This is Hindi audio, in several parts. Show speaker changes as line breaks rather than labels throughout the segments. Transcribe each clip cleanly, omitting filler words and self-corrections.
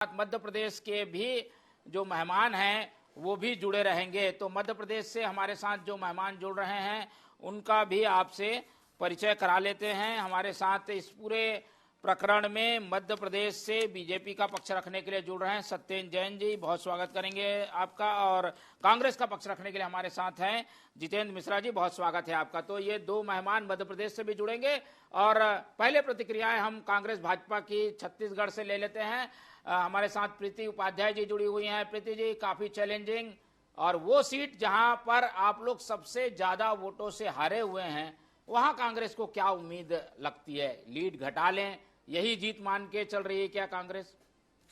मध्य प्रदेश के भी जो मेहमान हैं वो भी जुड़े रहेंगे। तो मध्य प्रदेश से हमारे साथ जो मेहमान जुड़ रहे हैं उनका भी आपसे परिचय करा लेते हैं। हमारे साथ इस पूरे प्रकरण में मध्य प्रदेश से बीजेपी का पक्ष रखने के लिए जुड़ रहे हैं सत्येंद्र जैन जी, बहुत स्वागत करेंगे आपका। और कांग्रेस का पक्ष रखने के लिए हमारे साथ हैं जितेंद्र मिश्रा जी, बहुत स्वागत है आपका। तो ये दो मेहमान मध्य प्रदेश से भी जुड़ेंगे और पहले प्रतिक्रियाएं हम कांग्रेस भाजपा की छत्तीसगढ़ से ले लेते हैं। हमारे साथ प्रीति उपाध्याय जी जुड़ी हुई हैं। प्रीति जी, काफी चैलेंजिंग और वो सीट जहां पर आप लोग सबसे ज्यादा वोटों से हारे हुए हैं, वहां कांग्रेस को क्या उम्मीद लगती है? लीड घटा लें, यही जीत मान के चल रही है क्या कांग्रेस?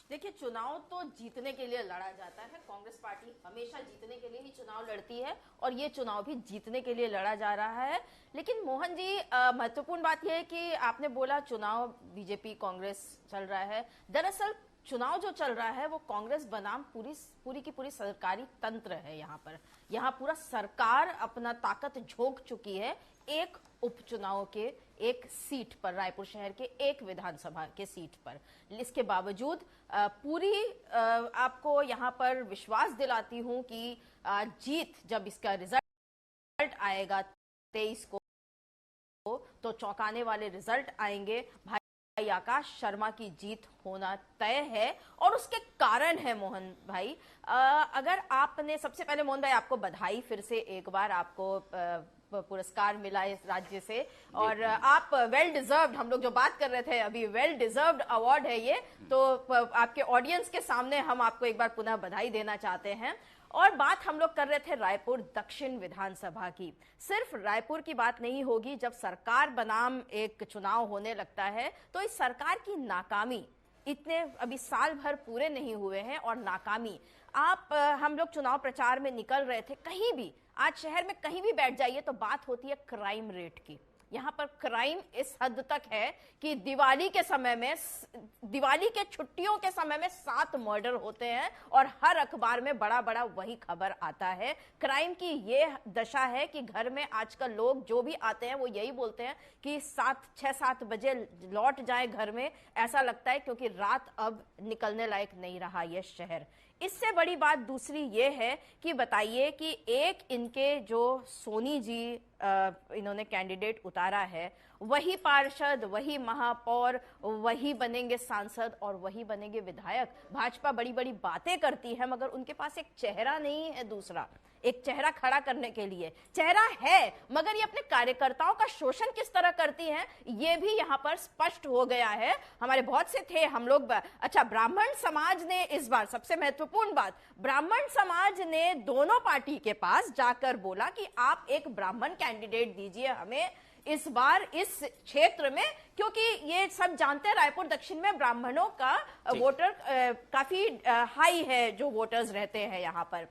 देखिए, चुनाव तो जीतने के लिए लड़ा जाता है। कांग्रेस पार्टी हमेशा जीतने के लिए ही चुनाव लड़ती है और ये चुनाव भी जीतने के लिए लड़ा जा रहा है। लेकिन मोहन जी, महत्वपूर्ण बात यह है कि आपने बोला चुनाव बीजेपी कांग्रेस चल रहा है। दरअसल चुनाव जो चल रहा है वो कांग्रेस बनाम पूरी की पूरी सरकारी तंत्र है। यहाँ पूरा सरकार अपना ताकत झोंक चुकी है एक उपचुनाव के एक सीट पर, रायपुर शहर के एक विधानसभा के सीट पर। इसके बावजूद आपको यहाँ पर विश्वास दिलाती हूँ कि जीत, जब इसका रिजल्ट आएगा 23 को, तो चौंकाने वाले रिजल्ट आएंगे। भाई आकाश शर्मा की जीत होना तय है और उसके कारण है मोहन भाई। अगर आपने, सबसे पहले मोहन भाई आपको बधाई, फिर से एक बार आपको पुरस्कार मिला इस राज्य से और आप वेल डिजर्व्ड, हम लोग जो बात कर रहे थे अभी, वेल डिजर्व्ड अवार्ड है ये। तो आपके ऑडियंस के सामने हम आपको एक बार पुनः बधाई देना चाहते हैं। और बात हम लोग कर रहे थे रायपुर दक्षिण विधानसभा की। सिर्फ रायपुर की बात नहीं होगी, जब सरकार बनाम एक चुनाव होने लगता है तो इस सरकार की नाकामी, इतने अभी साल भर पूरे नहीं हुए हैं और नाकामी, हम लोग चुनाव प्रचार में निकल रहे थे, कहीं भी आज शहर में कहीं भी बैठ जाइए तो बात होती है क्राइम रेट की। यहाँ पर क्राइम इस हद तक है कि दिवाली के समय में, दिवाली के छुट्टियों के समय में 7 मर्डर होते हैं और हर अखबार में बड़ा बड़ा वही खबर आता है। क्राइम की ये दशा है कि घर में आजकल लोग जो भी आते हैं वो यही बोलते हैं कि 6-7 बजे लौट जाए घर में, ऐसा लगता है, क्योंकि रात अब निकलने लायक नहीं रहा ये शहर। इससे बड़ी बात दूसरी ये है कि बताइए कि एक इनके जो सोनी जी इन्होंने कैंडिडेट उतारा है, वही पार्षद, वही महापौर, वही बनेंगे सांसद और वही बनेंगे विधायक। भाजपा बड़ी बड़ी बातें करती है मगर उनके पास एक चेहरा नहीं है, दूसरा एक चेहरा खड़ा करने के लिए। चेहरा है मगर ये अपने कार्यकर्ताओं का शोषण किस तरह करती हैं, ये भी यहाँ पर स्पष्ट हो गया है। हमारे बहुत से थे हम लोग। अच्छा, ब्राह्मण समाज ने इस बार, सबसे महत्वपूर्ण बात, ब्राह्मण समाज ने दोनों पार्टी के पास जाकर बोला कि आप एक ब्राह्मण कैंडिडेट दीजिए हमें इस बार इस क्षेत्र में, क्योंकि ये सब जानते हैं रायपुर दक्षिण में ब्राह्मणों का वोटर काफी हाई है, जो वोटर्स रहते हैं यहाँ पर।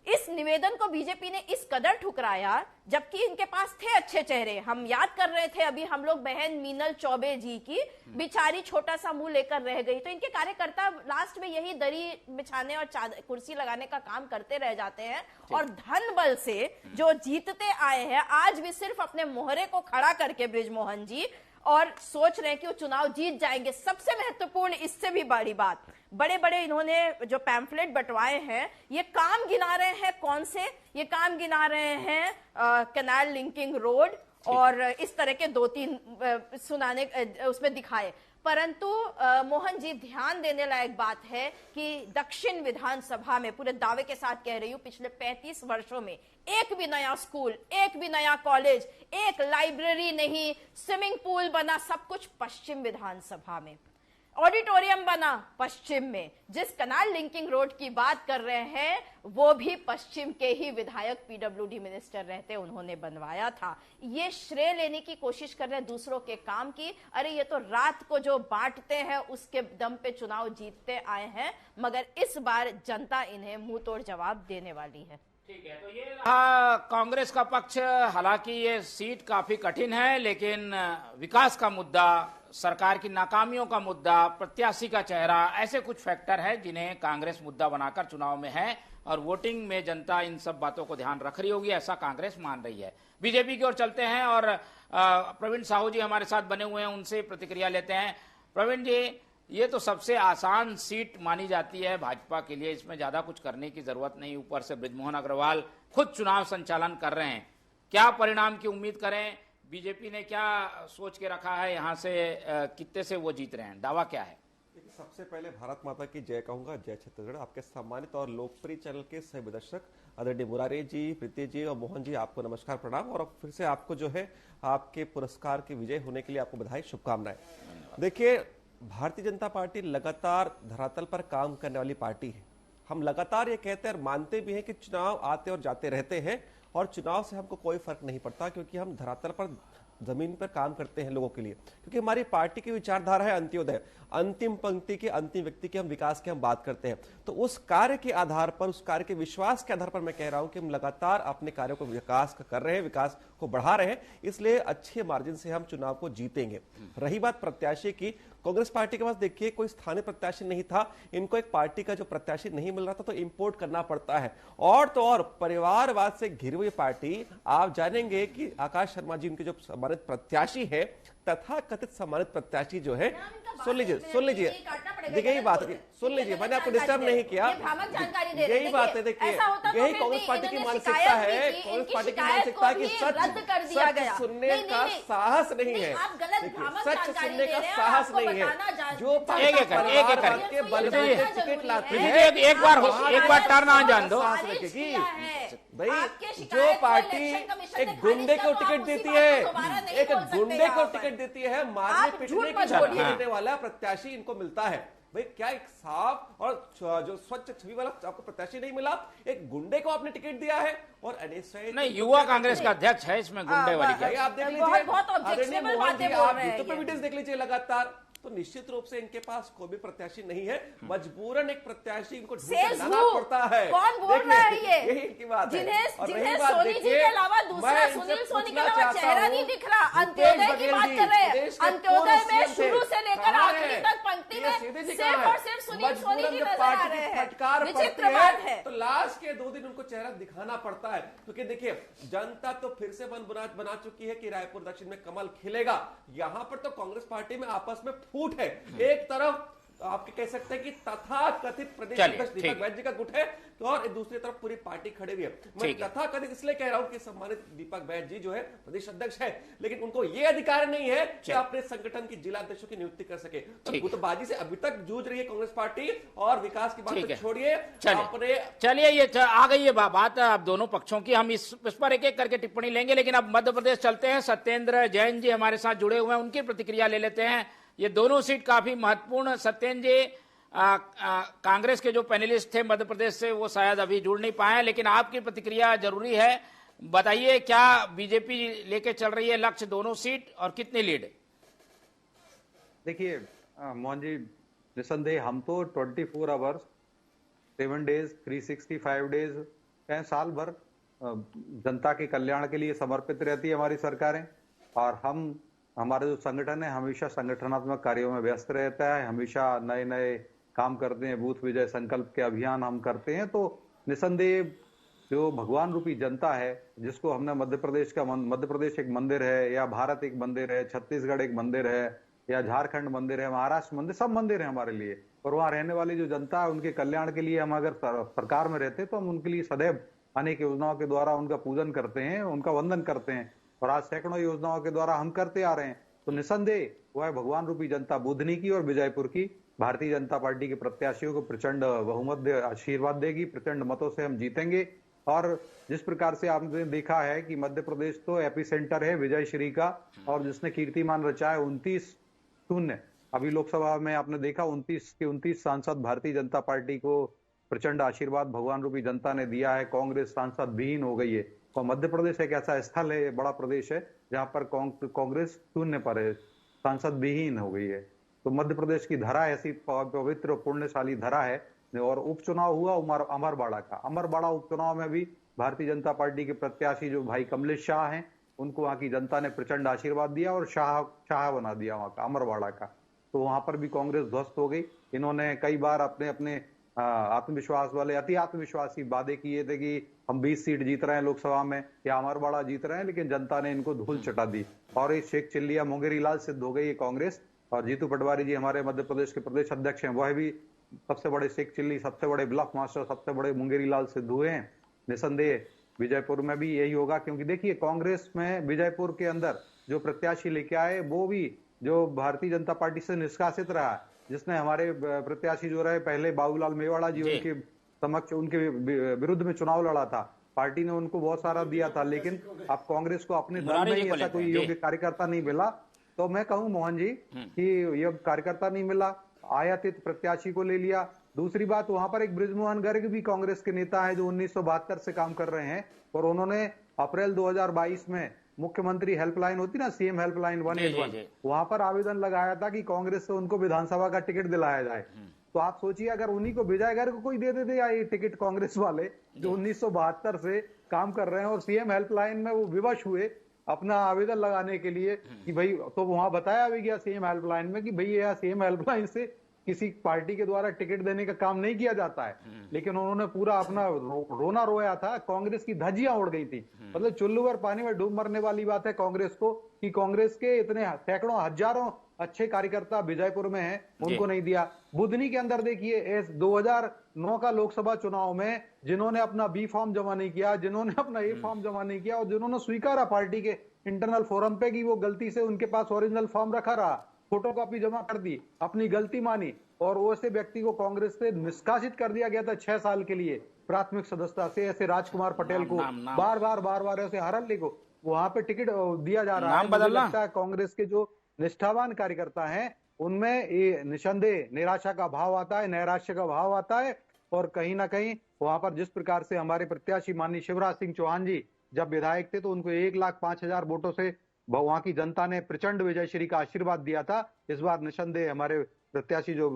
इस निवेदन को बीजेपी ने इस कदर ठुकराया, जबकि इनके पास थे अच्छे चेहरे। हम याद कर रहे थे अभी हम लोग बहन मीनल चौबे जी की, बिचारी छोटा सा मुंह लेकर रह गई, तो इनके कार्यकर्ता लास्ट में यही दरी बिछाने और कुर्सी लगाने का काम करते रह जाते हैं और धन बल से जो जीतते आए हैं, आज भी सिर्फ अपने मोहरे को खड़ा करके बृजमोहन जी, और सोच रहे हैं कि वो चुनाव जीत जाएंगे। सबसे महत्वपूर्ण, इससे भी बड़ी बात, बड़े बड़े इन्होंने जो पैम्फलेट बंटवाए हैं, ये काम गिना रहे हैं। कौन से? ये काम गिना रहे हैं कैनाल लिंकिंग रोड और इस तरह के 2-3 सुनाने उसमें दिखाए। परंतु मोहन जी, ध्यान देने लायक बात है कि दक्षिण विधानसभा में, पूरे दावे के साथ कह रही हूं, पिछले 35 वर्षों में एक भी नया स्कूल, एक भी नया कॉलेज, एक लाइब्रेरी नहीं, स्विमिंग पूल बना, सब कुछ पश्चिम विधानसभा में। ऑडिटोरियम बना पश्चिम में। जिस कनाल लिंकिंग रोड की बात कर रहे हैं वो भी पश्चिम के ही विधायक, पीडब्ल्यूडी मिनिस्टर रहते, उन्होंने बनवाया था। ये श्रेय लेने की कोशिश कर रहे हैं दूसरों के काम की। अरे ये तो रात को जो बांटते हैं उसके दम पे चुनाव जीतते आए हैं, मगर इस बार जनता इन्हें मुंह तोड़ जवाब देने वाली है।
ठीक है, तो ये रहा कांग्रेस का पक्ष। हालांकि ये सीट काफी कठिन है, लेकिन विकास का मुद्दा, सरकार की नाकामियों का मुद्दा, प्रत्याशी का चेहरा, ऐसे कुछ फैक्टर है जिन्हें कांग्रेस मुद्दा बनाकर चुनाव में है और वोटिंग में जनता इन सब बातों को ध्यान रख रही होगी, ऐसा कांग्रेस मान रही है। बीजेपी की ओर चलते हैं और प्रवीण साहू जी हमारे साथ बने हुए हैं, उनसे प्रतिक्रिया लेते हैं। प्रवीण जी, ये तो सबसे आसान सीट मानी जाती है भाजपा के लिए, इसमें ज्यादा कुछ करने की जरूरत नहीं। ऊपर से बृजमोहन अग्रवाल खुद चुनाव संचालन कर रहे हैं, क्या परिणाम की उम्मीद करें? बीजेपी ने क्या सोच के रखा है, यहाँ से कितने से वो जीत रहे हैं, दावा क्या है?
सबसे पहले भारत माता की जय कहूंगा, जय छत्तीसगढ़। आपके सम्मानित और लोकप्रिय चैनल के सभी दर्शक आदरणीय मुरारी जी, प्रीति जी और मोहन जी, आपको नमस्कार प्रणाम। और फिर से आपको जो है आपके पुरस्कार के विजय होने के लिए आपको बधाई, शुभकामनाएं। देखिए, भारतीय जनता पार्टी लगातार धरातल पर काम करने वाली पार्टी है। हम लगातार ये कहते हैं और मानते भी हैं कि चुनाव आते और जाते रहते हैं और चुनाव से हमको कोई फर्क नहीं पड़ता, क्योंकि हम धरातल पर जमीन पर काम करते हैं लोगों के लिए। क्योंकि हमारी पार्टी की विचारधारा है अंत्योदय, अंतिम पंक्ति के अंतिम व्यक्ति की हम विकास की हम बात करते हैं। तो उस कार्य के आधार पर, उस कार्य के विश्वास के आधार पर मैं कह रहा हूं कि हम लगातार अपने कार्यों को विकास कर रहे हैं, विकास को बढ़ा रहे हैं, इसलिए अच्छे मार्जिन से हम चुनाव को जीतेंगे। रही बात प्रत्याशी की, कांग्रेस पार्टी के पास देखिए कोई स्थानीय प्रत्याशी नहीं था, इनको एक पार्टी का जो प्रत्याशी नहीं मिल रहा था तो इंपोर्ट करना पड़ता है। और तो और परिवारवाद से घिरी हुई पार्टी, आप जानेंगे कि आकाश शर्मा जी उनके जो सम्मानित प्रत्याशी है, तथा कथित सम्मानित प्रत्याशी जो है, सुन लीजिए देखिए, यही बात है, सुन लीजिए, मैंने आपको डिस्टर्ब नहीं किया, यही बात है। देखिए, यही कांग्रेस पार्टी की मानसिकता है, कांग्रेस पार्टी की मानसिकता की सच सुनने का साहस नहीं है, सच सुनने का साहस नहीं है। जो के बल पे टिकट लाते हैं,
एक बार टर्न ऑन जान दो
रखेगी भाई। जो पार्टी एक गुंडे को टिकट देती है, एक गुंडे को टिकट देती है, मारने पीटने की धमकी देने वाला प्रत्याशी इनको मिलता है। भाई क्या एक साफ और जो स्वच्छ छवि वाला आपको प्रत्याशी नहीं मिला, एक गुंडे को आपने टिकट दिया है। और
नहीं, युवा कांग्रेस का अध्यक्ष है, इसमें गुंडे वाली क्या?
आप देख लीजिए, आप यूट्यूब पे वीडियोस देख लीजिए लगातार। तो निश्चित रूप से इनके पास कोई भी प्रत्याशी नहीं है, मजबूरन एक प्रत्याशी इनको ढूंढना पड़ता है।
कौन बोल रहा है ये?
यही इनकी बात है।
और रही बात, सोनी जी के अलावा दूसरा सुनील सोनी के अलावा चेहरा नहीं दिख रहा। अंत्योदय की बात कर रहे हैं, अंत्योदय में शुरू से लेकर आखिरी तक पंक्ति में सिर्फ और सिर्फ सुनील सोनी जी नजर आ रहे हैं। विचित्र बात है।
तो लास्ट के 2 दिन उनको चेहरा दिखाना पड़ता है, क्योंकि देखिए जनता तो फिर से मन बना चुकी है कि रायपुर दक्षिण में कमल खिलेगा। यहां पर तो कांग्रेस पार्टी में आपस में फूट है। एक तरफ आपके कह सकते हैं कि तथाकथित प्रदेश अध्यक्ष दीपक बैज जी का गुट है, तो और दूसरी तरफ पूरी पार्टी खड़ी हुई है। मैं तथाकथित इसलिए कह रहा हूं कि सम्मानित दीपक बैज जी जो है प्रदेश अध्यक्ष है, लेकिन उनको यह अधिकार नहीं है कि अपने संगठन की जिला अध्यक्षों की नियुक्ति कर सके। तो गुटबाजी से अभी तक जूझ रही है कांग्रेस पार्टी, और विकास की बात छोड़िए, अपने
चलिए ये आ गई है बात अब दोनों पक्षों की, हम इस पर एक एक करके टिप्पणी लेंगे। लेकिन अब मध्य प्रदेश चलते हैं, सत्येंद्र जैन जी हमारे साथ जुड़े हुए हैं, उनकी प्रतिक्रिया ले लेते हैं। ये दोनों सीट काफी महत्वपूर्ण। सत्येंद्र जी, कांग्रेस के जो पैनलिस्ट थे मध्य प्रदेश से, वो शायद अभी जुड़ नहीं पाए, लेकिन आपकी प्रतिक्रिया जरूरी है। बताइए, क्या बीजेपी लेके चल रही है लक्ष्य दोनों सीट, और कितनी लीड?
देखिए मोहन जी, निसंदेह हम तो 24 आवर्स 7 डेज 365 डेज साल भर जनता के कल्याण के लिए समर्पित रहती है हमारी सरकारें। और हमारा जो संगठन है हमेशा संगठनात्मक कार्यों में व्यस्त रहता है, हमेशा नए नए काम करते हैं, बूथ विजय संकल्प के अभियान हम करते हैं। तो निसंदेह जो भगवान रूपी जनता है, जिसको हमने मध्य प्रदेश एक मंदिर है, या भारत एक मंदिर है, छत्तीसगढ़ एक मंदिर है, या झारखंड मंदिर है, महाराष्ट्र मंदिर, सब मंदिर है हमारे लिए। और वहां रहने वाली जो जनता है, उनके कल्याण के लिए हम अगर सरकार में रहते तो हम उनके लिए सदैव अनेक योजनाओं के द्वारा उनका पूजन करते हैं, उनका वंदन करते हैं, और आज सैकड़ों योजनाओं के द्वारा हम करते आ रहे हैं। तो निसंदेह वह है भगवान रूपी जनता बुधनी की और विजयपुर की भारतीय जनता पार्टी के प्रत्याशियों को प्रचंड बहुमत आशीर्वाद देगी, प्रचंड मतों से हम जीतेंगे। और जिस प्रकार से आपने देखा है कि मध्य प्रदेश तो एपिसेंटर है विजय श्री का, और जिसने कीर्तिमान रचा है 29-0। अभी लोकसभा में आपने देखा 29 के 29 सांसद भारतीय जनता पार्टी को प्रचंड आशीर्वाद भगवान रूपी जनता ने दिया है। कांग्रेस सांसद विहीन हो गई है। और मध्य प्रदेश एक ऐसा स्थल है, बड़ा प्रदेश है, जहां पर कांग्रेस 0 पर है, सांसद विहीन हो गई है। तो मध्य प्रदेश की धरा ऐसी पवित्र पुण्यशाली धरा है। और उपचुनाव हुआ अमरवाड़ा का। अमरवाड़ा उपचुनाव में भी भारतीय जनता पार्टी के प्रत्याशी जो भाई कमलेश शाह हैं, उनको वहां की जनता ने प्रचंड आशीर्वाद दिया और शाह बना दिया वहां का, अमरवाड़ा का। तो वहां पर भी कांग्रेस ध्वस्त हो गई। इन्होंने कई बार अपने आत्मविश्वास वाले अति आत्मविश्वासी वादे किए थे कि हम 20 सीट जीत रहे हैं लोकसभा में, या अमरवाड़ा जीत रहे हैं, लेकिन जनता ने इनको धूल चटा दी और इस शेख चिल्लिया मुंगेरी लाल सिद्ध हो गई ये कांग्रेस। और जीतू पटवारी जी हमारे मध्य प्रदेश के प्रदेश अध्यक्ष हैं, वह भी सबसे बड़े शेख चिल्ली, सबसे बड़े ब्लॉक मास्टर, सबसे बड़े मुंगेरी लाल सिद्धू हैं। निसंदेह विजयपुर में भी यही होगा, क्योंकि देखिए कांग्रेस में विजयपुर के अंदर जो प्रत्याशी लेके आए वो भी जो भारतीय जनता पार्टी से निष्कासित रहा, जिसने हमारे प्रत्याशी जो रहे पहले बाबूलाल मेवाड़ा जी उनके समक्ष उनके विरुद्ध में चुनाव लड़ा था, पार्टी ने उनको बहुत सारा दिया था, लेकिन अब कांग्रेस को अपने दल में ही ऐसा कोई योग्य कार्यकर्ता नहीं मिला। तो मैं कहूं मोहन जी कि योग्य कार्यकर्ता नहीं मिला, आयातित प्रत्याशी को ले लिया। दूसरी बात, वहां पर एक बृजमोहन गर्ग भी कांग्रेस के नेता है जो 1972 से काम कर रहे हैं, और उन्होंने अप्रैल 2022 में मुख्यमंत्री हेल्पलाइन होती ना, सीएम हेल्पलाइन 181, वहां पर आवेदन लगाया था कि कांग्रेस से उनको विधानसभा का टिकट दिलाया जाए। तो आप सोचिए अगर उन्हीं को विजय गर्ग को कोई दे देते या ये टिकट कांग्रेस वाले जो 1972 से काम कर रहे हैं और सीएम हेल्पलाइन में वो विवश हुए अपना आवेदन लगाने के लिए कि भाई, तो वहां बताया भी गया सीएम हेल्पलाइन में कि भाई यह सीएम हेल्पलाइन से किसी पार्टी के द्वारा टिकट देने का काम नहीं किया जाता है, लेकिन उन्होंने पूरा अपना रोना रोया था, कांग्रेस की धज्जियां उड़ गई थी। मतलब चुल्लू भर पानी में डूब मरने वाली बात है कांग्रेस को कि कांग्रेस के इतने सैकड़ों हजारों अच्छे कार्यकर्ता विजयपुर में हैं, उनको नहीं दिया। बुधनी के अंदर देखिए 2009 का लोकसभा चुनाव में जिन्होंने अपना बी फॉर्म जमा नहीं किया, जिन्होंने अपना ए फॉर्म जमा नहीं किया और जिन्होंने स्वीकारा पार्टी के इंटरनल फोरम पे कि वो गलती से उनके पास ओरिजिनल फॉर्म रखा रहा, फोटोकॉपी जमा कर दी, अपनी गलती मानी और वैसे व्यक्ति को कांग्रेस से निष्कासित कर दिया गया था 6 साल के लिए प्राथमिक सदस्यता से। ऐसे राजकुमार पटेल को बार बार ऐसे हर अली को वहां पे टिकट दिया जा रहा है। मुझे लगता है कांग्रेस के जो निष्ठावान कार्यकर्ता हैं उनमें ये निसंदेह निराशा का भाव आता है, नैराश्य का भाव आता है, और कहीं ना कहीं वहां पर जिस प्रकार से हमारे प्रत्याशी माननीय शिवराज सिंह चौहान जी जब विधायक थे तो उनको 1,05,000 वोटों से वहां की जनता ने प्रचंड विजय श्री का आशीर्वाद दिया था। इस बार निसंदेह हमारे प्रत्याशी जो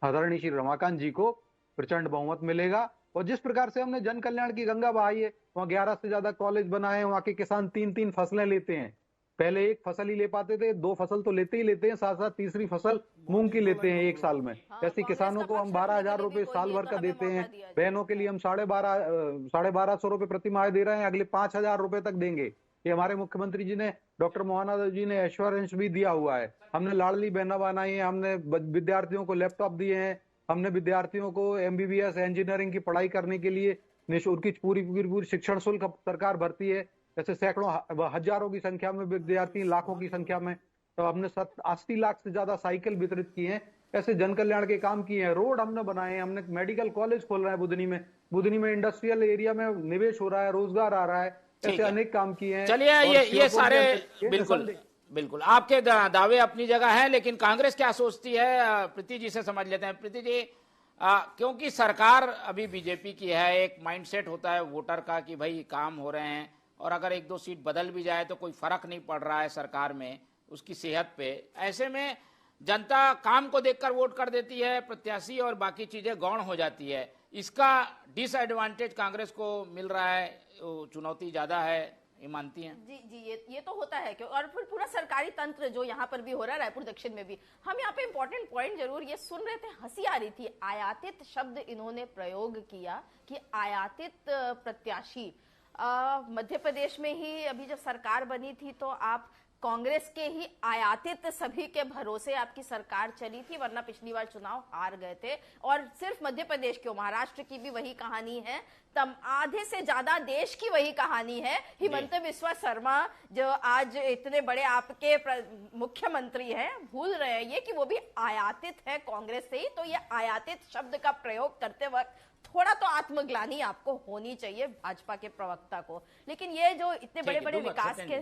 आदरणीय श्री रमाकांत जी को प्रचंड बहुमत मिलेगा। और जिस प्रकार से हमने जन कल्याण की गंगा बहाई है, वहां 11 से ज्यादा कॉलेज बनाए, वहां के किसान 3-3 फसलें लेते हैं, पहले एक फसल ही ले पाते थे, 2 फसल तो लेते ही लेते हैं, साथ साथ तीसरी फसल मूंग की लेते हैं एक साल में। ऐसे किसानों को हम 12,000 रुपए साल भर का देते हैं, बहनों के लिए हम 12,500 रुपए प्रति माह दे रहे हैं, अगले 5,000 रुपए तक देंगे। ये हमारे मुख्यमंत्री जी ने, डॉक्टर मोहन जी ने एश्योरेंस भी दिया हुआ है। हमने लाडली बहना बनाई है, हमने विद्यार्थियों को लैपटॉप दिए हैं, हमने विद्यार्थियों को MBBS इंजीनियरिंग की पढ़ाई करने के लिए निःशुल्क पूरी शिक्षण शुल्क सरकार भरती है। ऐसे सैकड़ों हजारों की संख्या में विद्यार्थी, लाखों की संख्या में, तो हमने 80 लाख से ज्यादा साइकिल वितरित किए हैं। ऐसे जन कल्याण के काम किए हैं, रोड हमने बनाए हैं, हमने मेडिकल कॉलेज खोल रहे हैं बुधनी में इंडस्ट्रियल एरिया में निवेश हो रहा है, रोजगार आ रहा है, ऐसे अनेक काम किए हैं।
चलिए ये सारे बिल्कुल आपके दावे अपनी जगह हैं, लेकिन कांग्रेस क्या सोचती है प्रीति जी से समझ लेते हैं। प्रीति जी, क्योंकि सरकार अभी बीजेपी की है, एक माइंडसेट होता है वोटर का कि भाई काम हो रहे हैं और अगर 1-2 सीट बदल भी जाए तो कोई फर्क नहीं पड़ रहा है सरकार में उसकी सेहत पे। ऐसे में जनता काम को देखकर वोट कर देती है प्रत्याशी और बाकी चीजें गौण हो जाती है। इसका डिसएडवांटेज कांग्रेस को मिल रहा है, चुनौती ज्यादा है, ये मानती हैं?
जी ये तो होता है कि, और फिर पूरा सरकारी तंत्र जो यहाँ पर भी हो रहा है, रायपुर दक्षिण में भी। हम यहाँ पे इंपॉर्टेंट पॉइंट जरूर ये सुन रहे थे, हंसी आ रही थी, आयातित शब्द इन्होंने प्रयोग किया कि आयातित प्रत्याशी। मध्य प्रदेश में ही अभी जब सरकार बनी थी तो आप कांग्रेस के ही आयातित सभी के भरोसे आपकी सरकार चली थी, वरना पिछली बार चुनाव हार गए थे। और सिर्फ मध्य प्रदेश क्यों, महाराष्ट्र की भी वही कहानी है, आधे से ज्यादा देश की वही कहानी है। हिमंत बिस्वा शर्मा जो आज इतने बड़े आपके मुख्यमंत्री हैं, भूल रहे हैं ये कि वो भी आयातित है कांग्रेस से ही। तो ये आयातित शब्द का प्रयोग करते वक्त थोड़ा तो आत्मग्लानि आपको होनी चाहिए भाजपा के प्रवक्ता को। लेकिन ये जो इतने बड़े बड़े विकास के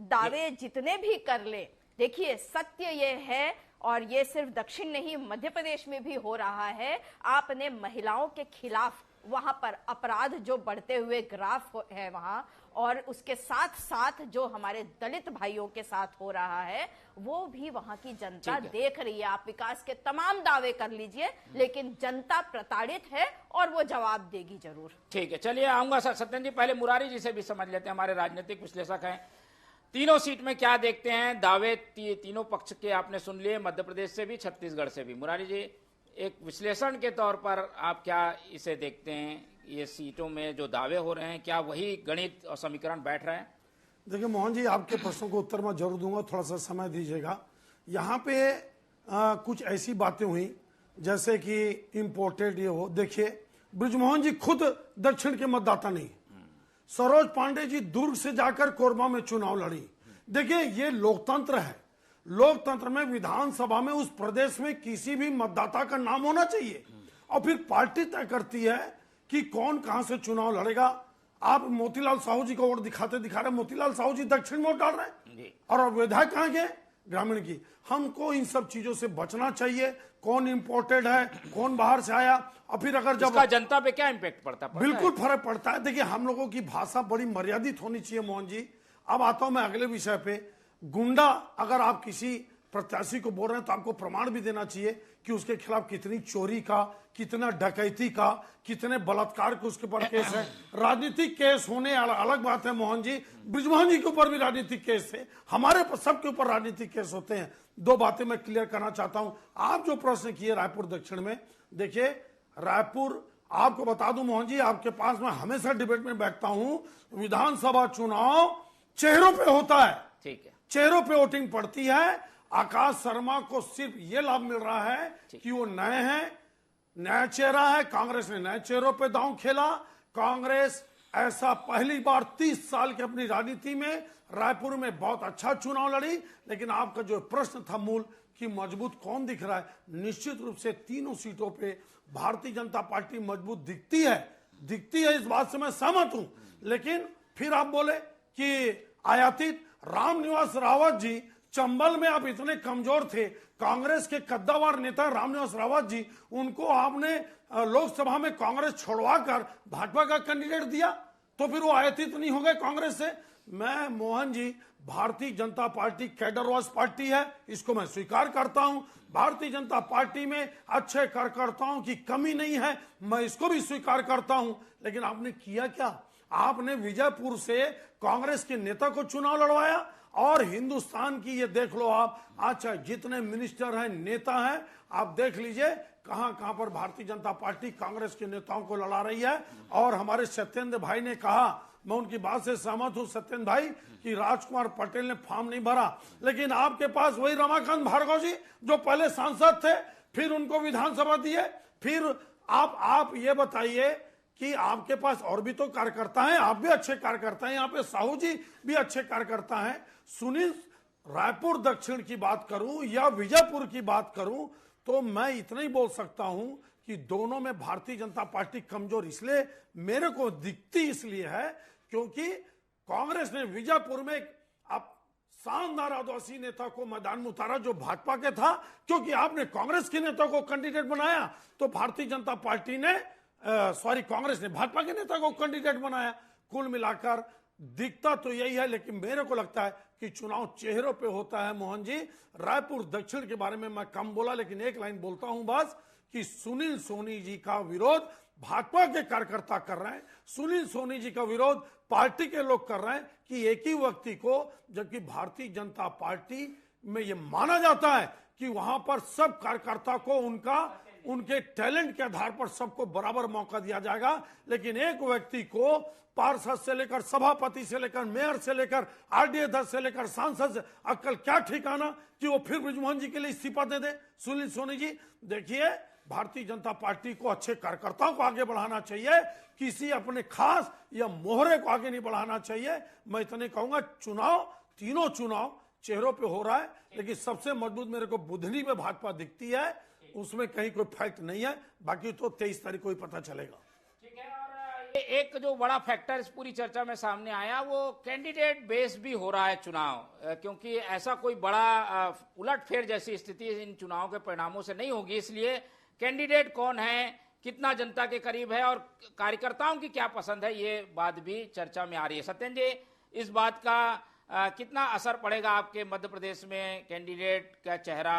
दावे जितने भी कर ले, देखिए सत्य ये है, और ये सिर्फ दक्षिण नहीं मध्य प्रदेश में भी हो रहा है, आपने महिलाओं के खिलाफ वहां पर अपराध जो बढ़ते हुए ग्राफ है वहां, और उसके साथ साथ जो हमारे दलित भाइयों के साथ हो रहा है वो भी वहां की जनता देख रही है। आप विकास के तमाम दावे कर लीजिए, लेकिन जनता प्रताड़ित है और वो जवाब देगी जरूर।
ठीक है, चलिए आऊंगा सर सत्यन जी, पहले मुरारी जी से भी समझ लेते हैं, हमारे राजनीतिक विश्लेषक हैं। तीनों सीट में क्या देखते हैं दावे, तीनों पक्ष के आपने सुन लिए, मध्य प्रदेश से भी, छत्तीसगढ़ से भी। मुरारी जी, एक विश्लेषण के तौर पर आप क्या इसे देखते हैं, ये सीटों में जो दावे हो रहे हैं, क्या वही गणित और समीकरण बैठ रहे हैं?
देखिए मोहन जी, आपके प्रश्नों को उत्तर मैं जरूर दूंगा, थोड़ा सा समय दीजिएगा। यहाँ पे कुछ ऐसी बातें हुई जैसे कि इंपोर्टेड ये हो। देखिए, बृजमोहन जी खुद दक्षिण के मतदाता नहीं, सरोज पांडे जी दुर्ग से जाकर कोरबा में चुनाव लड़ी। देखिए, ये लोकतंत्र है। लोकतंत्र में विधानसभा में उस प्रदेश में किसी भी मतदाता का नाम होना चाहिए और फिर पार्टी तय करती है कि कौन कहां से चुनाव लड़ेगा। आप मोतीलाल साहू जी को वोट दिखाते दिखा रहे, मोतीलाल साहू जी दक्षिण में वोट डाल रहे हैं और विधायक कहां गए, ग्रामीण की। हमको इन सब चीजों से बचना चाहिए। कौन इंपोर्टेड है, कौन बाहर से आया, और फिर अगर जब
जनता पे क्या इम्पैक्ट पड़ता है?
बिल्कुल फर्क पड़ता है। देखिए, हम लोगों की भाषा बड़ी मर्यादित होनी चाहिए मोहन जी। अब आता हूं मैं अगले विषय पे। गुंडा, अगर आप किसी प्रत्याशी को बोल रहे हैं तो आपको प्रमाण भी देना चाहिए कि उसके खिलाफ कितनी चोरी का, कितना डकैती का, कितने बलात्कार के उसके ऊपर केस है। राजनीतिक केस होने अलग बात है मोहन जी। बृजमोहन जी के ऊपर भी राजनीतिक केस थे, हमारे सबके ऊपर राजनीतिक केस होते हैं। दो बातें मैं क्लियर करना चाहता हूं। आप जो प्रश्न किए रायपुर दक्षिण में, देखिए रायपुर, आपको बता दूं मोहन जी, आपके पास मैं हमेशा डिबेट में बैठता हूं। विधानसभा चुनाव चेहरों पे होता है,
ठीक है,
चेहरों पे वोटिंग पड़ती है। आकाश शर्मा को सिर्फ ये लाभ मिल रहा है कि वो नए हैं, नया चेहरा है। कांग्रेस ने नए चेहरों पे दांव खेला। कांग्रेस ऐसा पहली बार 30 साल की अपनी राजनीति में रायपुर में बहुत अच्छा चुनाव लड़ी। लेकिन आपका जो प्रश्न था मूल कि मजबूत कौन दिख रहा है, निश्चित रूप से तीनों सीटों पे भारतीय जनता पार्टी मजबूत दिखती है, इस बात से मैं सहमत हूं। लेकिन फिर आप बोले कि आयातित रामनिवास रावत जी, चंबल में आप इतने कमजोर थे, कांग्रेस के कद्दावर नेता रामनिवास रावत जी, उनको आपने लोकसभा में कांग्रेस छोड़वाकर भाजपा का कैंडिडेट दिया, तो फिर वो आयातित नहीं हो गए कांग्रेस से। मैं मोहन जी, भारतीय जनता पार्टी कैडरवास पार्टी है, इसको मैं स्वीकार करता हूं। भारतीय जनता पार्टी में अच्छे कार्यकर्ताओं की कमी नहीं है, मैं इसको भी स्वीकार करता हूं। लेकिन आपने किया क्या? आपने विजयपुर से कांग्रेस के नेता को चुनाव लड़वाया और हिंदुस्तान की ये देख लो आप, अच्छा जितने मिनिस्टर हैं, नेता हैं, आप देख लीजिए कहां कहां पर भारतीय जनता पार्टी कांग्रेस के नेताओं को लड़ा रही है। और हमारे सत्येंद्र भाई ने कहा, मैं उनकी बात से सहमत हूं सत्येंद्र भाई, कि राजकुमार पटेल ने फॉर्म नहीं भरा। लेकिन आपके पास वही रमाकांत भार्गव जी जो पहले सांसद थे, फिर उनको विधानसभा दिए। फिर आप ये बताइए कि आपके पास और भी तो कार्यकर्ता हैं, आप भी अच्छे कार्यकर्ता हैं, यहाँ पे साहू जी भी अच्छे कार्यकर्ता हैं। सुनील, रायपुर दक्षिण की बात करूं या विजयपुर की बात करूं, तो मैं इतना ही बोल सकता हूं कि दोनों में भारतीय जनता पार्टी कमजोर इसलिए मेरे को दिखती इसलिए है क्योंकि कांग्रेस ने विजयपुर में अब शानदार आदिवासी नेता को मैदान में उतारा जो भाजपा के था। क्योंकि आपने कांग्रेस के नेता को कैंडिडेट बनाया तो भारतीय जनता पार्टी ने कांग्रेस ने भाजपा के नेता को कैंडिडेट बनाया। कुल मिलाकर दिखता तो यही है, लेकिन मेरे को लगता है कि चुनाव चेहरों पे होता है मोहन जी। रायपुर दक्षिण के बारे में मैं कम बोला, लेकिन एक लाइन बोलता हूं बस कि सुनील सोनी जी का विरोध भाजपा के कार्यकर्ता कर रहे हैं, सुनील सोनी जी का विरोध पार्टी के लोग कर रहे हैं कि एक ही व्यक्ति को, जबकि भारतीय जनता पार्टी में यह माना जाता है कि वहां पर सब कार्यकर्ता को उनके टैलेंट के आधार पर सबको बराबर मौका दिया जाएगा। लेकिन एक व्यक्ति को पार्षद से लेकर सभापति से लेकर मेयर से लेकर आरडीए अध्यक्ष से लेकर सांसद से अक्कल क्या ठिकाना कि वो फिर बृजमोहन जी के लिए इस्तीफा दे दे। सुनील सोनी जी, देखिए भारतीय जनता पार्टी को अच्छे कार्यकर्ताओं को आगे बढ़ाना चाहिए, किसी अपने खास या मोहरे को आगे नहीं बढ़ाना चाहिए। मैं इतने कहूंगा, तीनों चुनाव चेहरों पे हो रहा है, लेकिन सबसे मजबूत मेरे को बुधनी में भाजपा दिखती है, उसमें कहीं कोई फैक्ट नहीं है। बाकी तो 23 तारीख को ही पता चलेगा।
ठीक है। और एक जो बड़ा फैक्टर इस पूरी चर्चा में सामने आया वो कैंडिडेट बेस भी हो रहा है चुनाव, क्योंकि ऐसा कोई बड़ा उलटफेर जैसी स्थिति इन चुनाव के परिणामों से नहीं होगी। इसलिए कैंडिडेट कौन है, कितना जनता के करीब है और कार्यकर्ताओं की क्या पसंद है, ये बात भी चर्चा में आ रही है। सत्येंद्र जी, इस बात का कितना असर पड़ेगा आपके मध्य प्रदेश में? कैंडिडेट का चेहरा